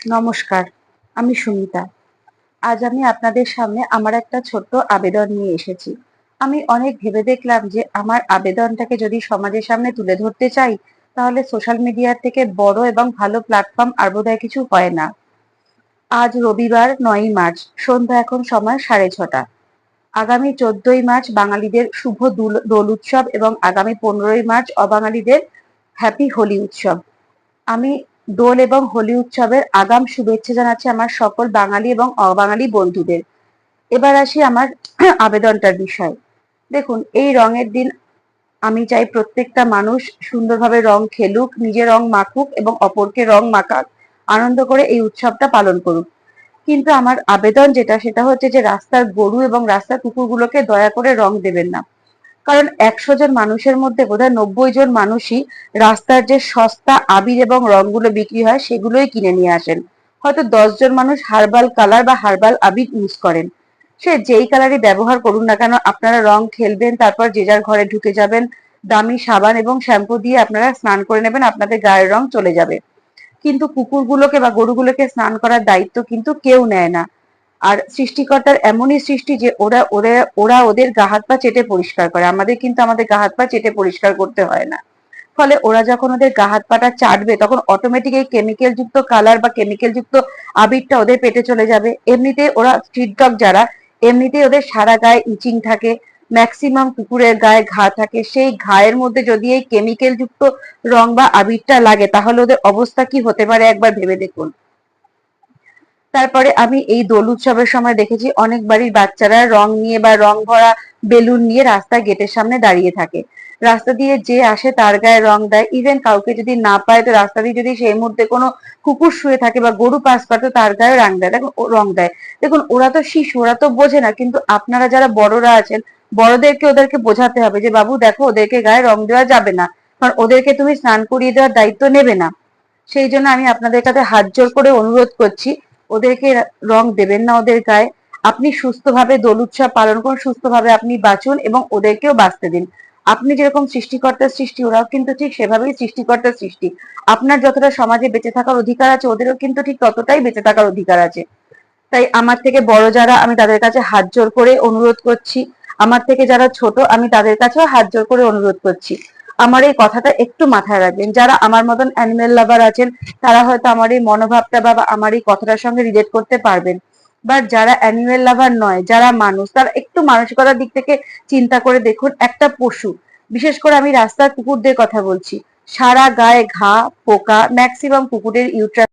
নমস্কার, আমি সুমিতা। আজ আমি আপনাদের সামনে আমার একটা ছোট্ট আবেদন নিয়ে এসেছি। আমি অনেক ভেবে দেখলাম যে আমার আবেদনটাকে যদি সমাজের সামনে তুলে ধরতে চাই, তাহলে সোশ্যাল মিডিয়ার থেকে বড় এবং ভালো প্ল্যাটফর্ম আর বোধহয় কিছু হয় না। আজ রবিবার ৯ই মার্চ, সন্ধ্যা এখন সময় 6:30। আগামী 14ই মার্চ বাঙালিদের শুভ দোল উৎসব এবং আগামী 15ই মার্চ অবাঙালিদের হ্যাপি হোলি উৎসব। আমি দোল এবং হোলি উৎসবের আগাম শুভেচ্ছা জানাচ্ছি আমার সকল বাঙালি এবং অবাঙালি বন্ধুদের। এবার আসি আমার আবেদনটার বিষয়। দেখুন, এই রঙের দিন আমি চাই প্রত্যেকটা মানুষ সুন্দরভাবে রং খেলুক, নিজে রং মাখুক এবং অপরকে রং মাখাক, আনন্দ করে এই উৎসবটা পালন করুক। কিন্তু আমার আবেদন যেটা সেটা হচ্ছে যে রাস্তার গরু এবং রাস্তার কুকুরগুলোকে দয়া করে রং দেবেন না। কারণ 100 জন মানুষের মধ্যে বোধহয় 90 জন মানুষই রাস্তার যে সস্তা আবির এবং রংগুলো বিক্রি হয় সেগুলোই কিনে নিয়ে আসেন। হয়তো 10 জন মানুষ হার্বাল কালার বা হার্বাল আবির ইউজ করেন। সে যেই কালারই ব্যবহার করুন না কেন, আপনারা রং খেলবেন, তারপর যে যার ঘরে ঢুকে যাবেন, দামি সাবান এবং শ্যাম্পু দিয়ে আপনারা স্নান করে নেবেন, আপনাদের গায়ের রং চলে যাবে। কিন্তু কুকুরগুলোকে বা গরুগুলোকে স্নান করার দায়িত্ব কিন্তু কেউ নেয় না। আর সৃষ্টিকর্তার এমনই সৃষ্টি যে ওরা ওরা ওরা ওদের গা হাত পা চেটে পরিষ্কার করে, আমাদের কিন্তু আমাদের গা হাত পা চেটে পরিষ্কার করতে হয় না। ফলে ওরা যখন ওদের গা হাত পাটা চাটবে তখন অটোমেটিক এই কেমিক্যাল যুক্ত কালার বা কেমিক্যাল যুক্ত আবিরটা ওদের পেটে চলে যাবে। এমনিতে ওরা স্ট্রিট ডগ যারা, এমনিতেই ওদের সারা গায়ে ইচিং থাকে, ম্যাক্সিমাম কুকুরের গায়ে ঘা থাকে, সেই ঘায়ের মধ্যে যদি এই কেমিক্যাল যুক্ত রং বা আবিরটা লাগে তাহলে ওদের অবস্থা কি হতে পারে একবার ভেবে দেখুন। তারপরে আমি এই দোল উৎসবের সময় দেখেছি অনেক বাড়ির বাচ্চারা রং নিয়ে বা রং ভরা বেলুন নিয়ে রাস্তায় গেটের সামনে দাঁড়িয়ে থাকে। রাস্তা দিয়ে যে আসে তার গায়ে রং দেয়, ইভেন কাউকে যদি না পায় তো রাস্তা দিয়ে যদি সেই মুহূর্তে কোনো কুকুর শুয়ে থাকে বা গরু পাস করে তো তার গায়ে রং দেয়। দেখুন রং দেয়। দেখুন ওরা তো শিশু, ওরা তো বোঝে না, কিন্তু আপনারা যারা বড়রা আছেন, বড়দেরকে ওদেরকে বোঝাতে হবে যে বাবু দেখো, ওদেরকে গায়ে রং দেওয়া যাবে না, কারণ ওদেরকে তুমি স্নান করিয়ে দেওয়ার দায়িত্ব নেবে না। সেই জন্য আমি আপনাদের কাছে হাত জোর করে অনুরোধ করছি, ওদেরকে রং দেবেন না ওদের গায়ে। আপনি সুস্থভাবে দোল উৎসব পালন করুন, সুস্থভাবে আপনি বাঁচুন এবং ওদেরকেও বাঁচতে দিন। আপনি যেরকম সৃষ্টিকর্তার সৃষ্টি, ওরাও কিন্তু ঠিক সেভাবেই সৃষ্টিকর্তার সৃষ্টি। আপনার যতটা সমাজে বেঁচে থাকার অধিকার আছে, ওদেরও কিন্তু ঠিক ততটাই বেঁচে থাকার অধিকার আছে। তাই আমার থেকে বড় যারা, আমি তাদের কাছে হাত জোর করে অনুরোধ করছি। আমার থেকে যারা ছোট, আমি তাদের কাছেও হাত জোর করে অনুরোধ করছি। আমার এই কথাটা একটু মাথায় রাখবেন। যারা আমার মতন অ্যানিমেল লাভার আছেন, তারা হয়তো আমার এই মনোভাবটা বা আমার এই কথাটার সঙ্গে রিলেট করতে পারবেন। বাট যারা অ্যানিমেল লাভার নয়, যারা মানুষ, তারা একটু মানসিকতার দিক থেকে চিন্তা করে দেখুন। একটা পশু, বিশেষ করে আমি রাস্তার কুকুরদের কথা বলছি, সারা গায়ে ঘা, পোকা, ম্যাক্সিমাম কুকুরের ইউট্রাস